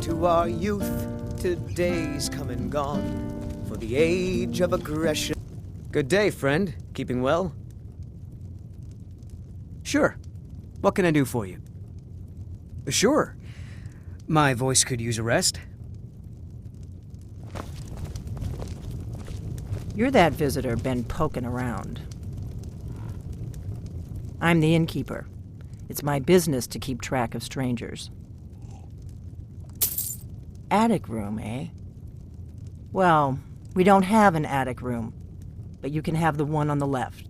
to our youth. Today's come and gone for the age of aggression. Good day, friend. Keeping well? Sure. What can I do for you? Sure. My voice could use a rest. You're that visitor been poking around. I'm the innkeeper. It's my business to keep track of strangers. Attic room, eh? Well, we don't have an attic room, but you can have the one on the left.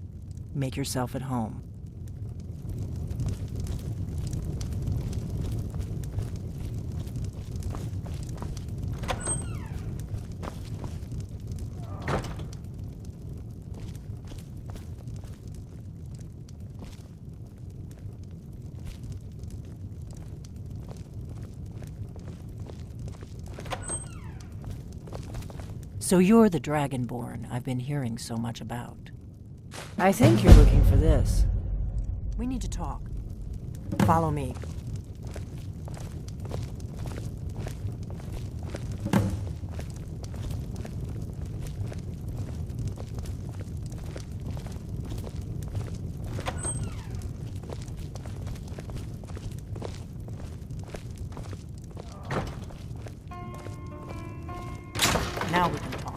Make yourself at home. So you're the Dragonborn I've been hearing so much about. I think you're looking for this. We need to talk. Follow me. Now we can talk.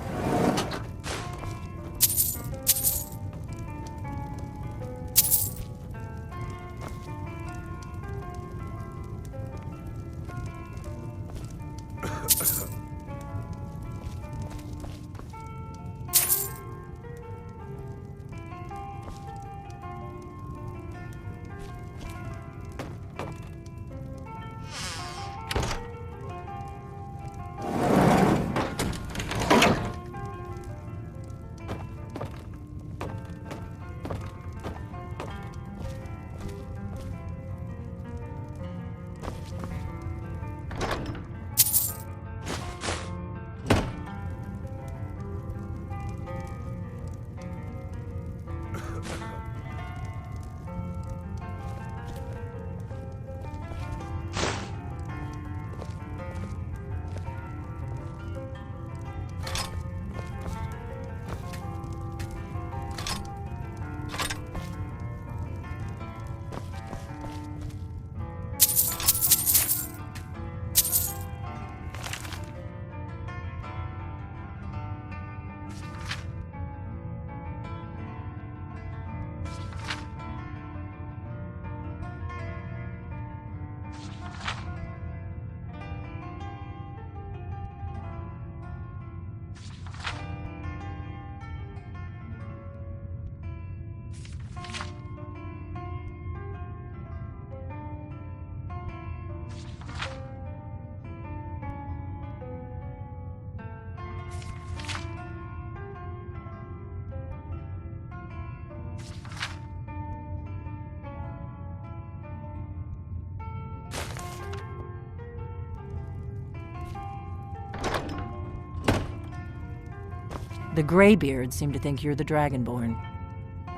The Greybeards seem to think you're the Dragonborn.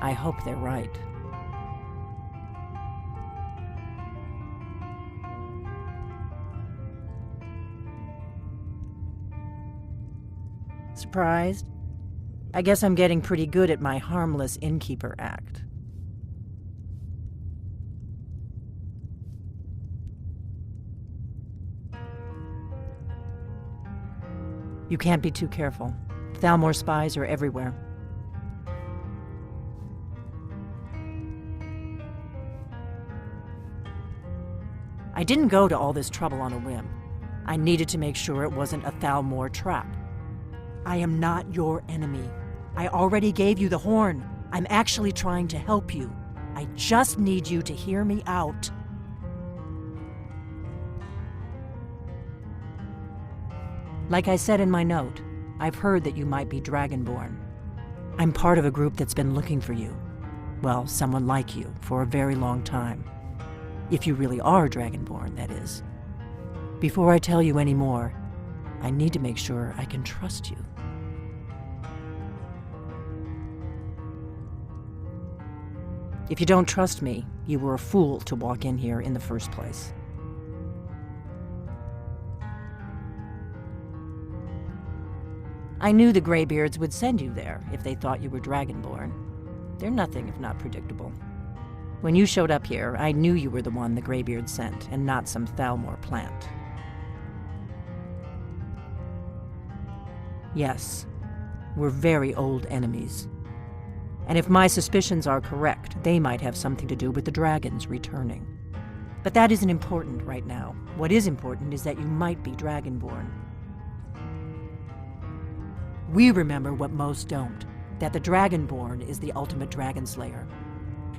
I hope they're right. Surprised? I guess I'm getting pretty good at my harmless innkeeper act. You can't be too careful. Thalmor spies are everywhere. I didn't go to all this trouble on a whim. I needed to make sure it wasn't a Thalmor trap. I am not your enemy. I already gave you the horn. I'm actually trying to help you. I just need you to hear me out. Like I said in my note, I've heard that you might be Dragonborn. I'm part of a group that's been looking for you. Well, someone like you, for a very long time. If you really are Dragonborn, that is. Before I tell you any more, I need to make sure I can trust you. If you don't trust me, you were a fool to walk in here in the first place. I knew the Greybeards would send you there if they thought you were Dragonborn. They're nothing if not predictable. When you showed up here, I knew you were the one the Greybeards sent, and not some Thalmor plant. Yes, we're very old enemies. And if my suspicions are correct, they might have something to do with the dragons returning. But that isn't important right now. What is important is that you might be Dragonborn. We remember what most don't, that the Dragonborn is the ultimate dragon slayer.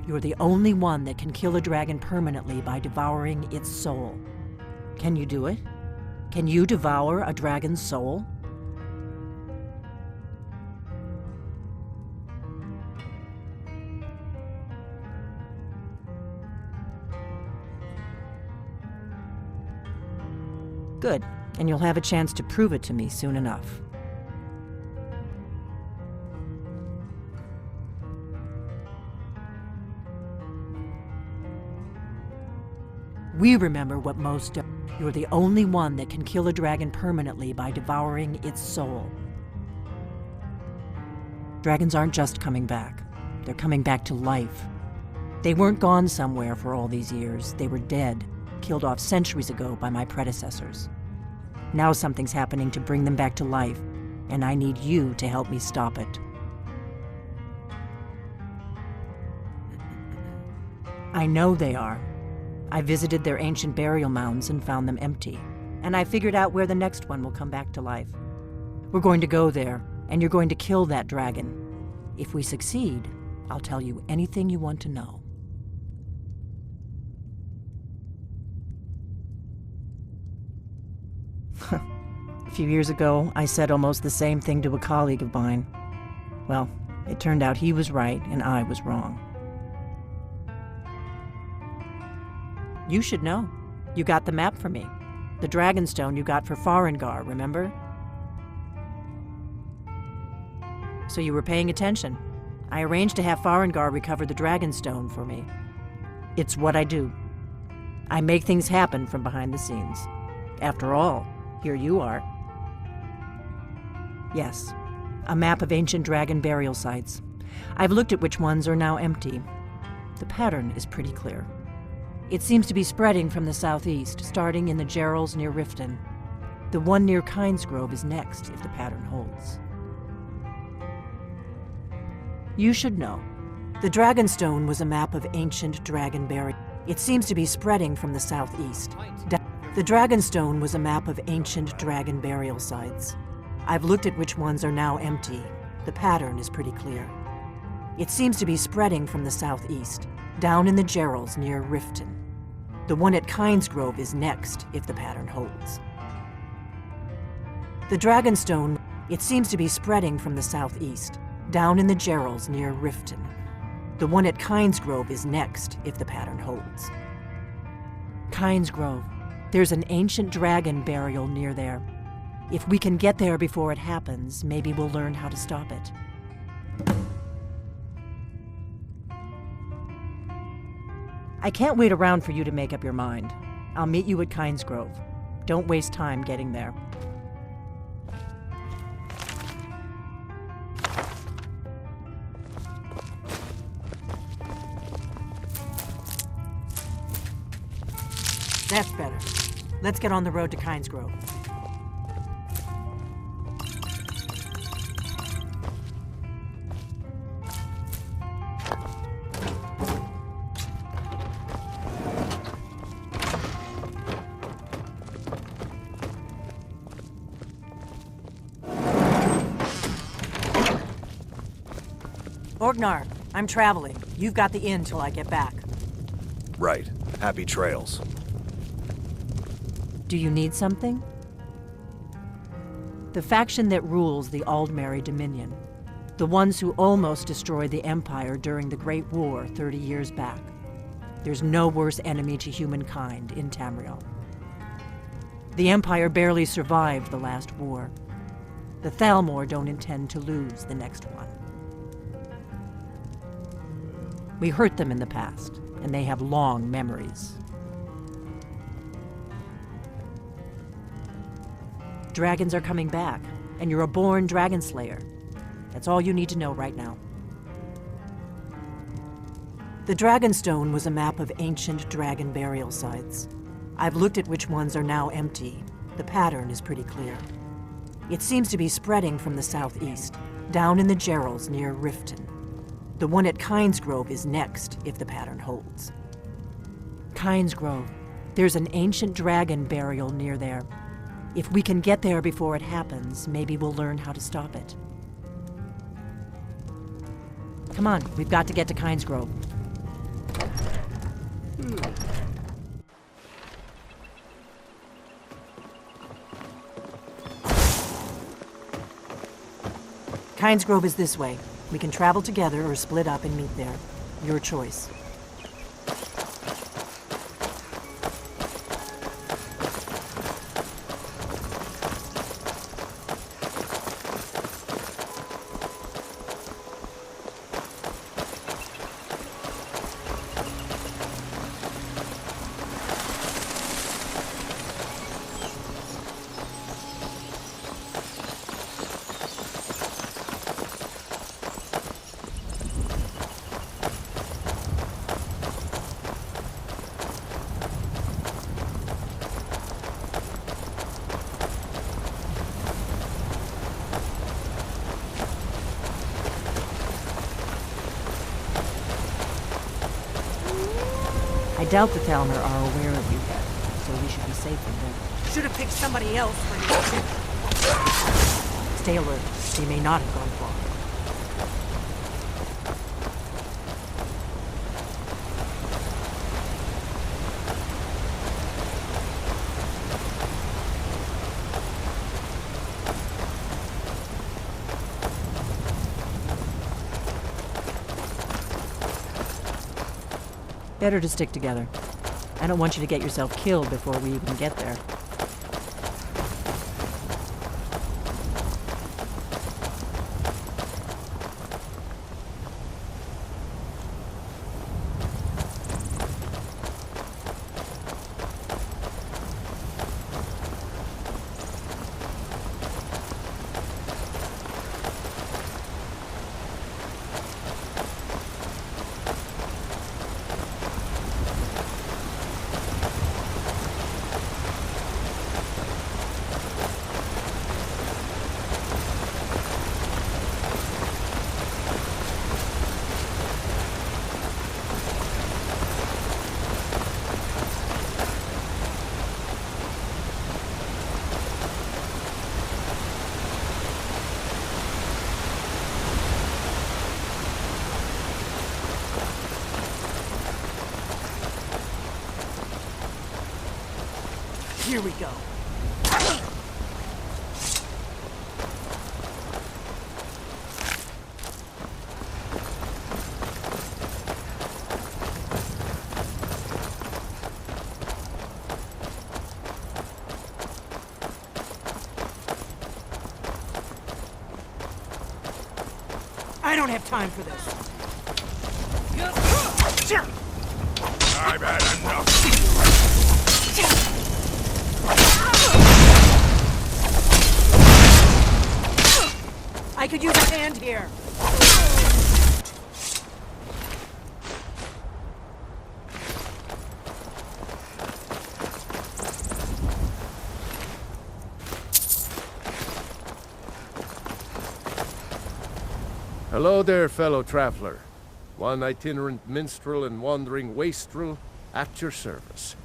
You're the only one that can kill a dragon permanently by devouring its soul. Can you do it? Can you devour a dragon's soul? Good, and you'll have a chance to prove it to me soon enough. We remember what most don't. You're the only one that can kill a dragon permanently by devouring its soul. Dragons aren't just coming back. They're coming back to life. They weren't gone somewhere for all these years. They were dead, killed off centuries ago by my predecessors. Now something's happening to bring them back to life, and I need you to help me stop it. I know they are. I visited their ancient burial mounds and found them empty, and I figured out where the next one will come back to life. We're going to go there, and you're going to kill that dragon. If we succeed, I'll tell you anything you want to know. A few years ago, I said almost the same thing to a colleague of mine. Well, it turned out he was right and I was wrong. You should know. You got the map for me. The Dragonstone you got for Farengar, remember? So you were paying attention. I arranged to have Farengar recover the Dragonstone for me. It's what I do. I make things happen from behind the scenes. After all, here you are. Yes, a map of ancient dragon burial sites. I've looked at which ones are now empty. The pattern is pretty clear. It seems to be spreading from the southeast, starting in the Gerals near Riften. The one near Kynesgrove is next, if the pattern holds. You should know. The Dragonstone was a map of ancient dragon burial. It seems to be spreading from the southeast. The Dragonstone was a map of ancient dragon burial sites. I've looked at which ones are now empty. The pattern is pretty clear. It seems to be spreading from the southeast, down in the Gerals near Riften. The one at Kynesgrove is next, if the pattern holds. The Dragonstone, it seems to be spreading from the southeast, down in the Gerals near Riften. The one at Kynesgrove is next, if the pattern holds. Kynesgrove. There's an ancient dragon burial near there. If we can get there before it happens, maybe we'll learn how to stop it. I can't wait around for you to make up your mind. I'll meet you at Kynesgrove. Don't waste time getting there. That's better. Let's get on the road to Kynesgrove. Orgnar, I'm traveling. You've got the inn till I get back. Right. Happy trails. Do you need something? The faction that rules the Aldmeri Dominion. The ones who almost destroyed the Empire during the Great War 30 years back. There's no worse enemy to humankind in Tamriel. The Empire barely survived the last war. The Thalmor don't intend to lose the next one. We hurt them in the past, and they have long memories. Dragons are coming back, and you're a born dragon slayer. That's all you need to know right now. The Dragonstone was a map of ancient dragon burial sites. I've looked at which ones are now empty. The pattern is pretty clear. It seems to be spreading from the southeast, down in the Gerals near Riften. The one at Kynesgrove is next, if the pattern holds. Kynesgrove. There's an ancient dragon burial near there. If we can get there before it happens, maybe we'll learn how to stop it. Come on, we've got to get to Kynesgrove. Kynesgrove is this way. We can travel together or split up and meet there. Your choice. I doubt the Thalmor are aware of you yet, so we should be safe from them. Should have picked somebody else for you. Stay alert. They may not have gone far. Better to stick together. I don't want you to get yourself killed before we even get there. Here we go. I don't have time for this. I've had enough. I could use a hand here. Hello there, fellow traveler. One itinerant minstrel and wandering wastrel at your service.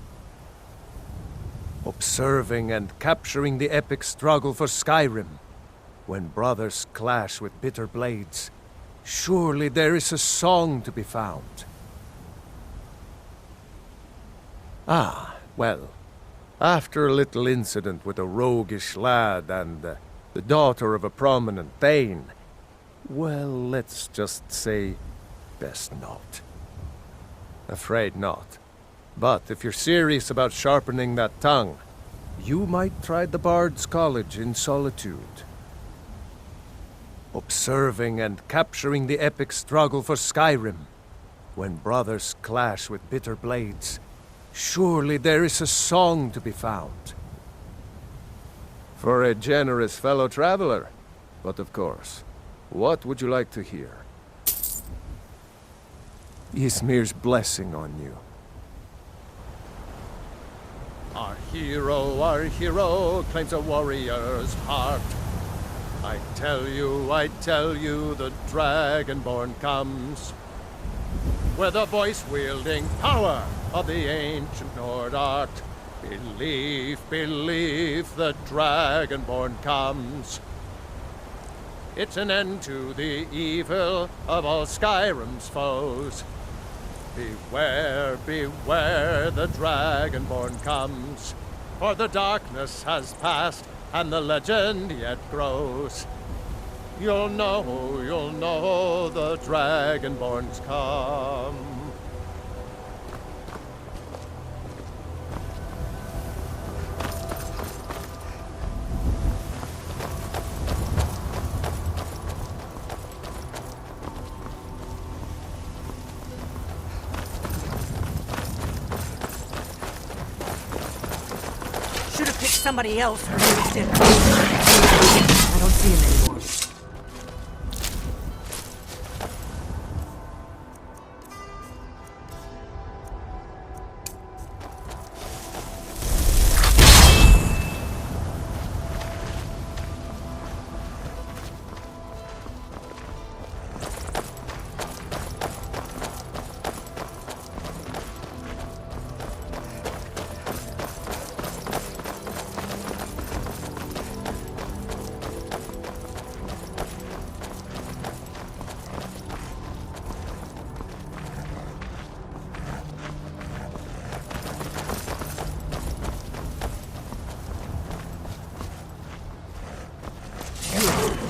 Observing and capturing the epic struggle for Skyrim. When brothers clash with bitter blades, surely there is a song to be found. Ah, well, after a little incident with a roguish lad and the daughter of a prominent thane, well, let's just say, best not. Afraid not. But if you're serious about sharpening that tongue, you might try the Bard's College in Solitude. Observing and capturing the epic struggle for Skyrim. When brothers clash with bitter blades, surely there is a song to be found. For a generous fellow traveler. But of course, what would you like to hear? Ysmir's blessing on you. Our hero claims a warrior's heart. I tell you, the Dragonborn comes. With the voice-wielding power of the ancient Nord art. Believe, the Dragonborn comes. It's an end to the evil of all Skyrim's foes. Beware, the Dragonborn comes. For the darkness has passed, and the legend yet grows. You'll know the Dragonborn's come. Should have picked somebody else for this dinner. I don't see him anymore.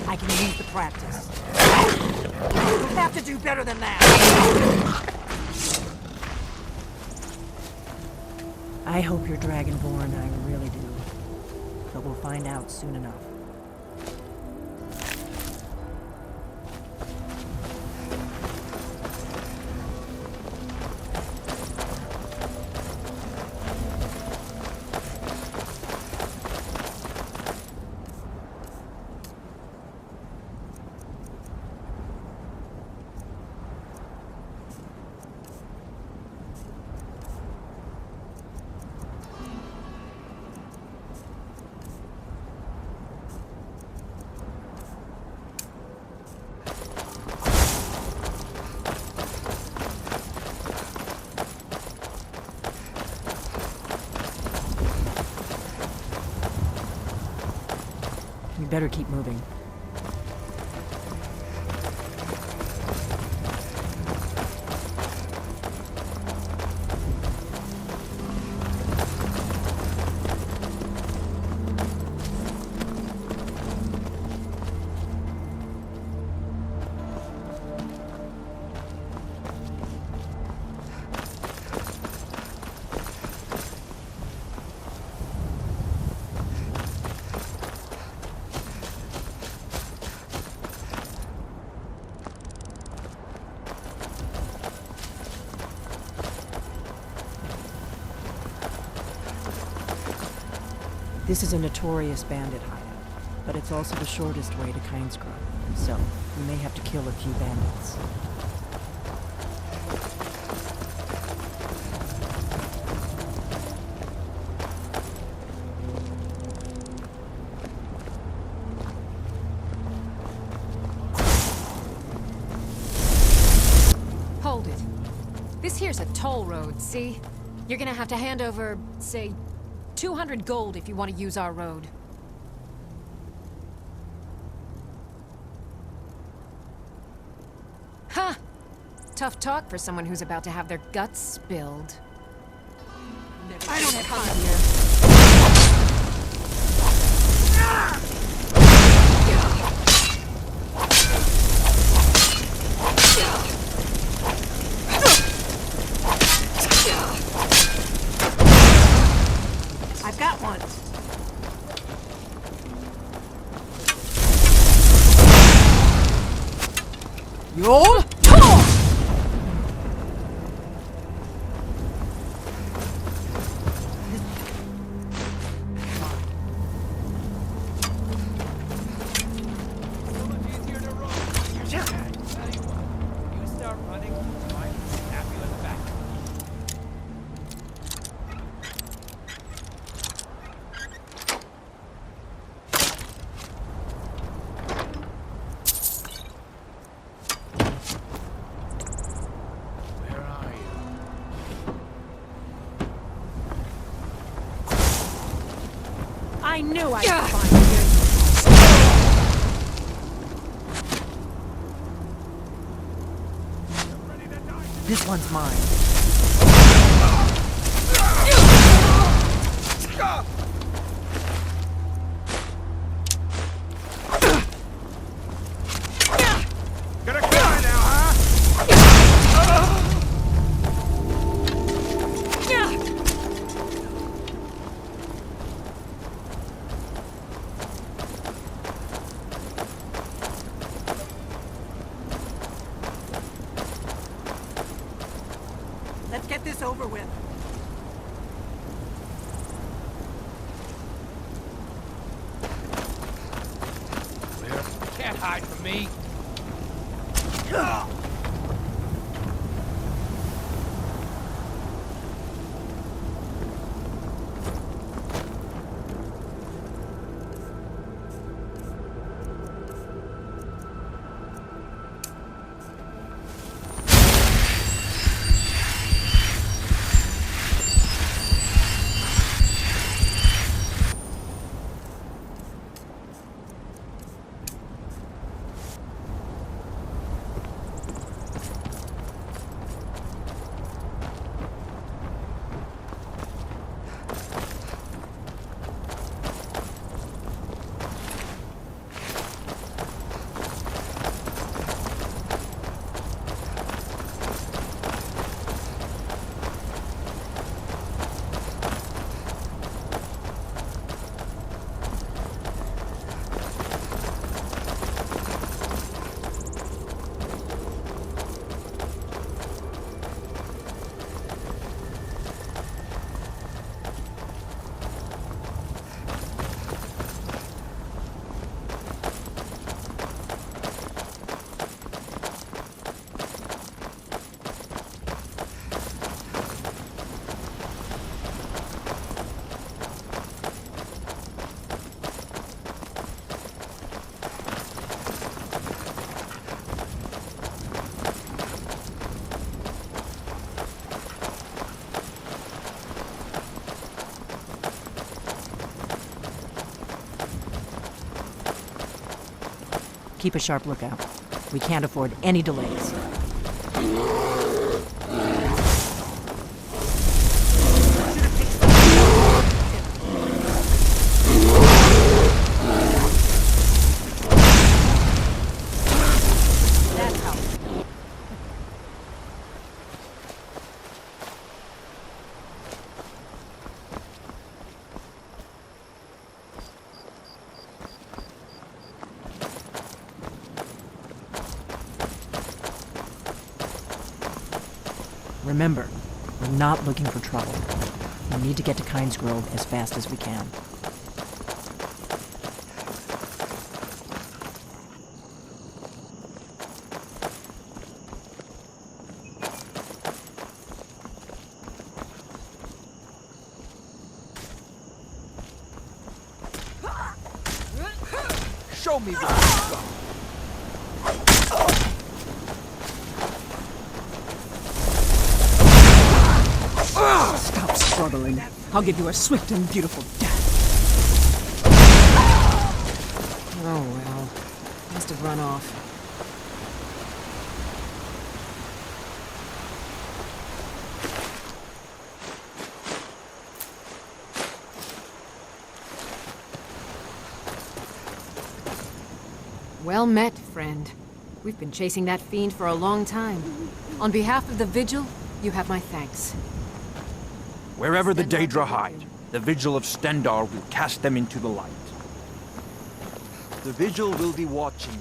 I can use the practice. You'll have to do better than that. I hope you're Dragonborn, I really do. But we'll find out soon enough. You better keep moving. This is a notorious bandit hideout, but it's also the shortest way to Kynesgrove, so we may have to kill a few bandits. Hold it. This here's a toll road, see? You're gonna have to hand over, say, 200 gold if you want to use our road. Huh! Tough talk for someone who's about to have their guts spilled. I don't have time here. I've got one. Yo! I knew I'd find you. This one's mine. Gonna cry now, huh? Let's get this over with. You can't hide from me. Keep a sharp lookout. We can't afford any delays. That's how. Remember, we're not looking for trouble. We need to get to Kynes Grove as fast as we can. Show me this. Stop struggling. I'll give you a swift and beautiful death. Oh well. Must have run off. Well met, friend. We've been chasing that fiend for a long time. On behalf of the Vigil, you have my thanks. Wherever the Daedra hide, the Vigil of Stendarr will cast them into the light. The Vigil will be watching you.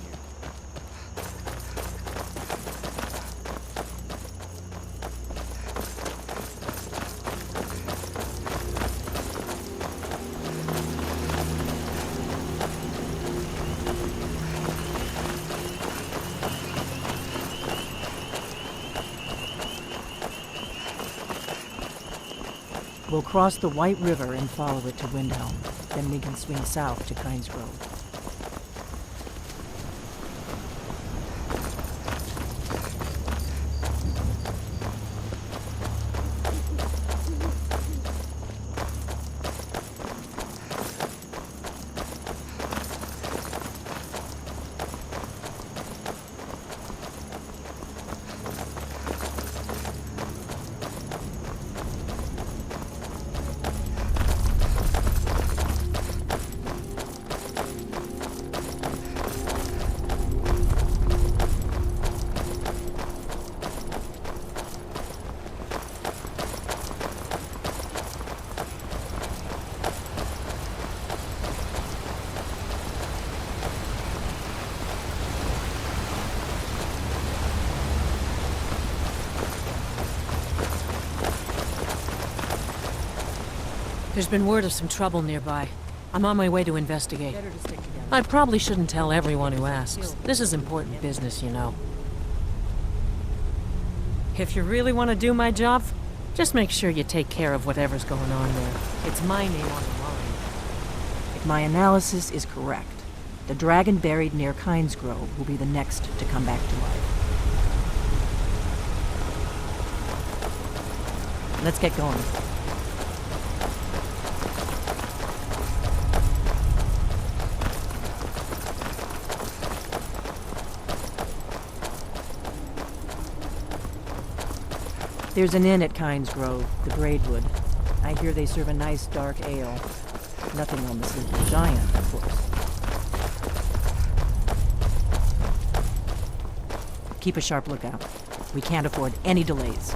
We'll cross the White River and follow it to Windhelm. Then we can swing south to Kynes Grove. There's been word of some trouble nearby. I'm on my way to investigate. Better to stick together. I probably shouldn't tell everyone who asks. This is important business, you know. If you really want to do my job, just make sure you take care of whatever's going on there. It's my name on the line. If my analysis is correct, the dragon buried near Kynes Grove will be the next to come back to life. Let's get going. There's an inn at Kynes Grove, the Braidwood. I hear they serve a nice dark ale. Nothing on the Sleeping Giant, of course. Keep a sharp lookout. We can't afford any delays.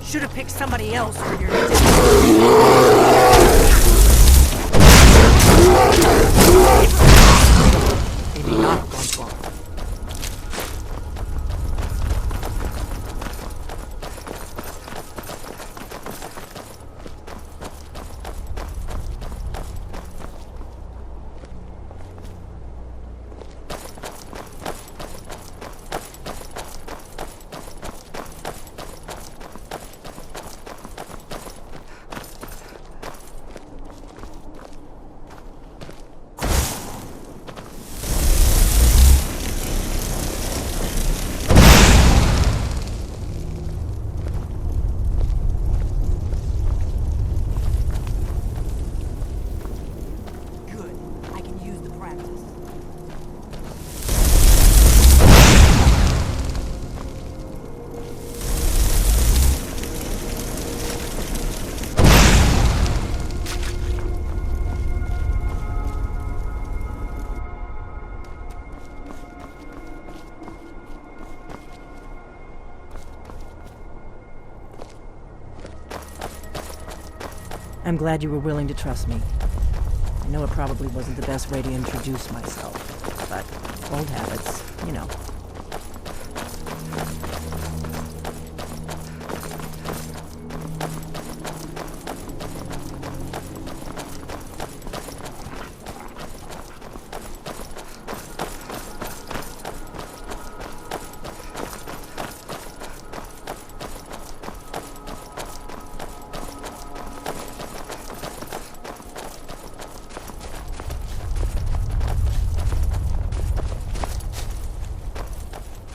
Should have picked somebody else for your... They may not have gone far. Good. I can use the practice. I'm glad you were willing to trust me. I know it probably wasn't the best way to introduce myself, but old habits, you know.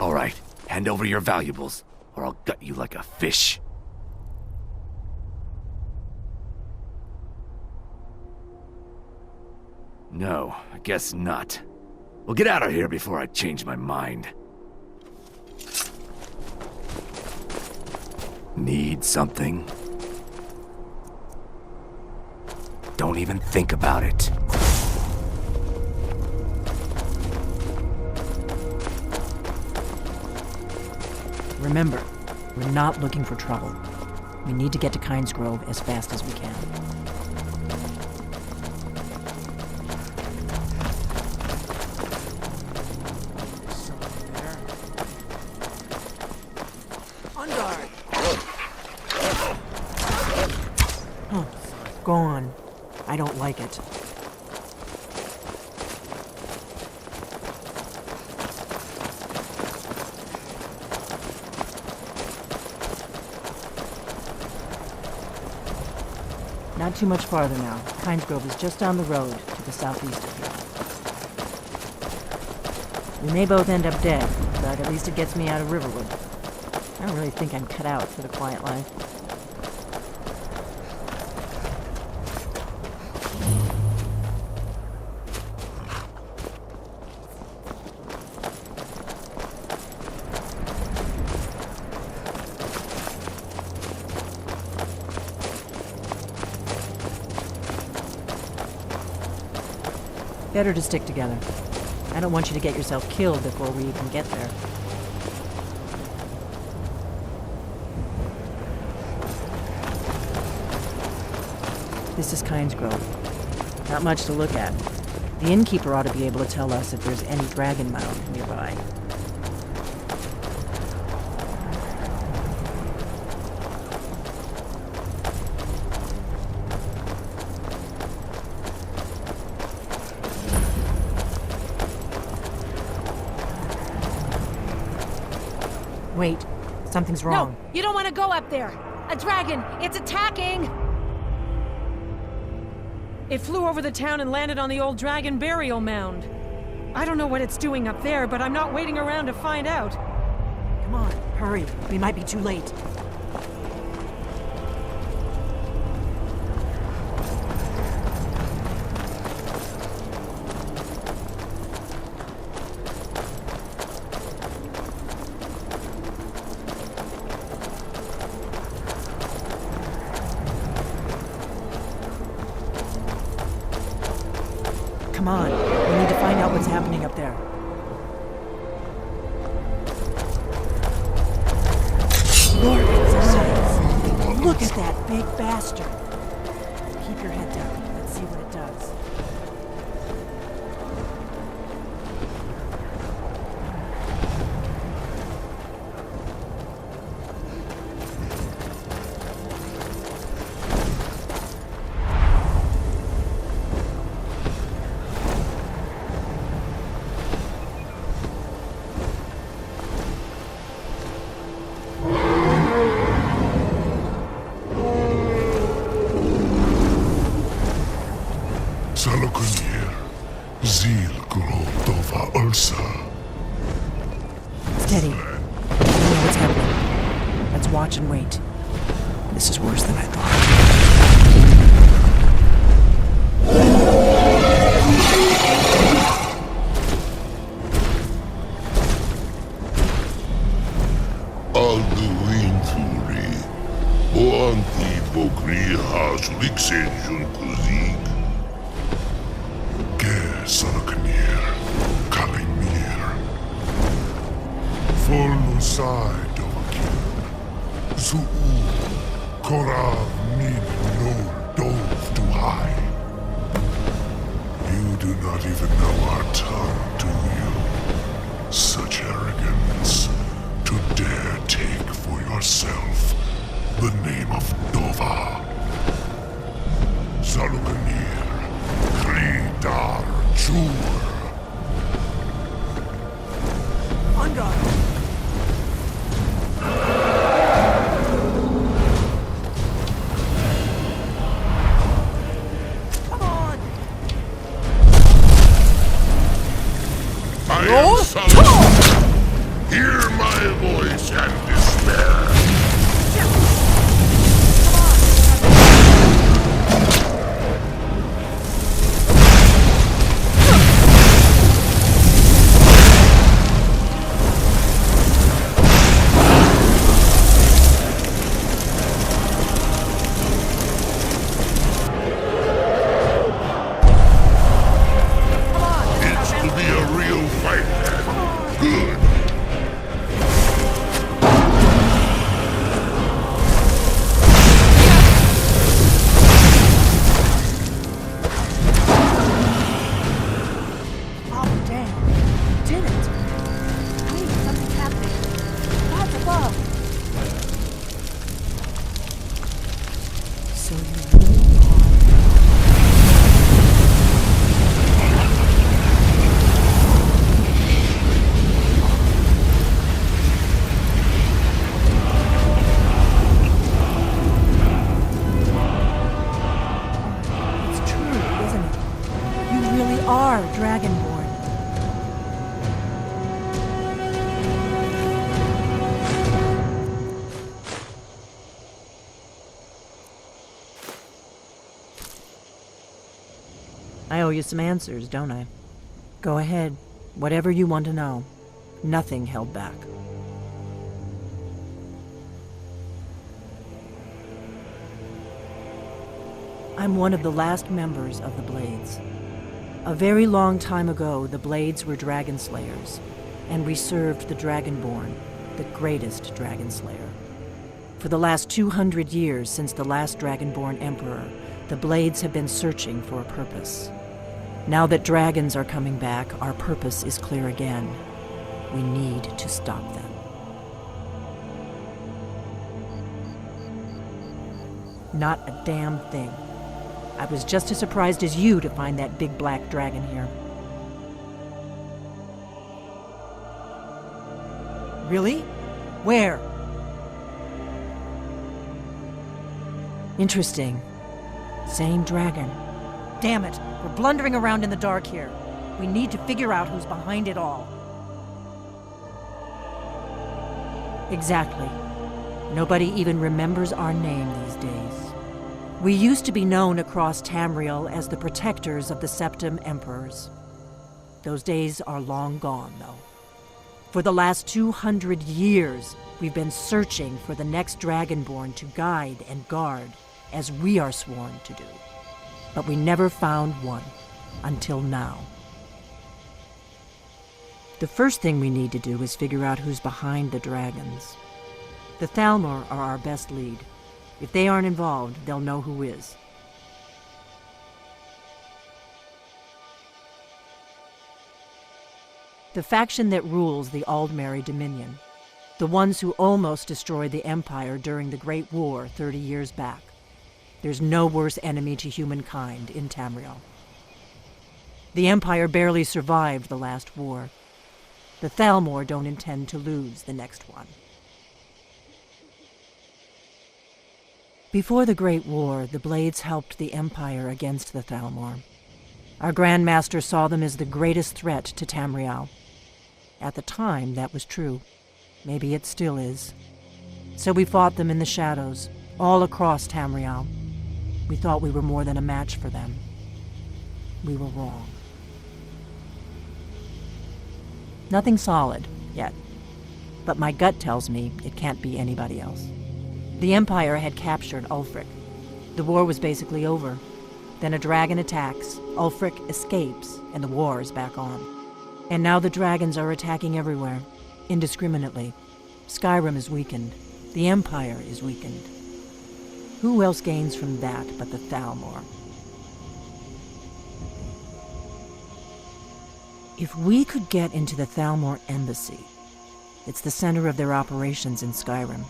All right, hand over your valuables, or I'll gut you like a fish. No, I guess not. Well, get out of here before I change my mind. Need something? Don't even think about it. Remember, we're not looking for trouble. We need to get to Kynes Grove as fast as we can. On guard. Oh, go on. I don't like it. Not too much farther now. Kynes Grove is just down the road to the southeast of here. We may both end up dead, but at least it gets me out of Riverwood. I don't really think I'm cut out for the quiet life. Better to stick together. I don't want you to get yourself killed before we even get there. This is Kynes Grove. Not much to look at. The innkeeper ought to be able to tell us if there's any dragon mound nearby. Wait, something's wrong. No, you don't want to go up there. A dragon, it's attacking! It flew over the town and landed on the old dragon burial mound. I don't know what it's doing up there, but I'm not waiting around to find out. Come on, hurry. We might be too late. Come on, we need to find out what's happening up there. Lord, it's alive. Look at that big bastard. Keep your head down. Let's see what it does. Salokunir, Zil Dova Ursa. Steady. I don't know what's happening. Let's watch and wait. This is worse than I thought. Alduinturi, Oanti Bogri has Lixenjun Kuzik. Salokunir, Kalimir, Volusai Dovakir, Zuu, Korav Min no Dov Duhai. You do not even know our tongue, do you? Such arrogance, to dare take for yourself the name of Dova. Salokunir, Kridar. Sure. On guard. Come on! I am Solomon. Hear my voice and despair. Dragonborn. I owe you some answers, don't I? Go ahead. Whatever you want to know. Nothing held back. I'm one of the last members of the Blades. A very long time ago, the Blades were dragon slayers, and we served the Dragonborn, the greatest dragon slayer. For the last 200 years since the last Dragonborn Emperor, the Blades have been searching for a purpose. Now that dragons are coming back, our purpose is clear again. We need to stop them. Not a damn thing. I was just as surprised as you to find that big black dragon here. Really? Where? Interesting. Same dragon. Damn it, we're blundering around in the dark here. We need to figure out who's behind it all. Exactly. Nobody even remembers our name these days. We used to be known across Tamriel as the protectors of the Septim Emperors. Those days are long gone, though. For the last 200 years, we've been searching for the next Dragonborn to guide and guard, as we are sworn to do. But we never found one, until now. The first thing we need to do is figure out who's behind the dragons. The Thalmor are our best lead. If they aren't involved, they'll know who is. The faction that rules the Aldmeri Dominion. The ones who almost destroyed the Empire during the Great War 30 years back. There's no worse enemy to humankind in Tamriel. The Empire barely survived the last war. The Thalmor don't intend to lose the next one. Before the Great War, the Blades helped the Empire against the Thalmor. Our Grand Master saw them as the greatest threat to Tamriel. At the time, that was true. Maybe it still is. So we fought them in the shadows, all across Tamriel. We thought we were more than a match for them. We were wrong. Nothing solid, yet. But my gut tells me it can't be anybody else. The Empire had captured Ulfric. The war was basically over. Then a dragon attacks, Ulfric escapes, and the war is back on. And now the dragons are attacking everywhere, indiscriminately. Skyrim is weakened. The Empire is weakened. Who else gains from that but the Thalmor? If we could get into the Thalmor embassy, it's the center of their operations in Skyrim.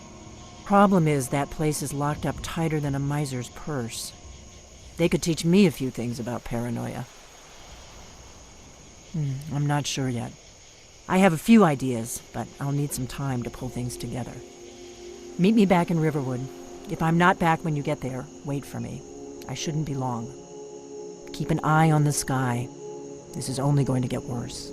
Problem is, that place is locked up tighter than a miser's purse. They could teach me a few things about paranoia. I'm not sure yet. I have a few ideas, but I'll need some time to pull things together. Meet me back in Riverwood. If I'm not back when you get there, wait for me. I shouldn't be long. Keep an eye on the sky. This is only going to get worse.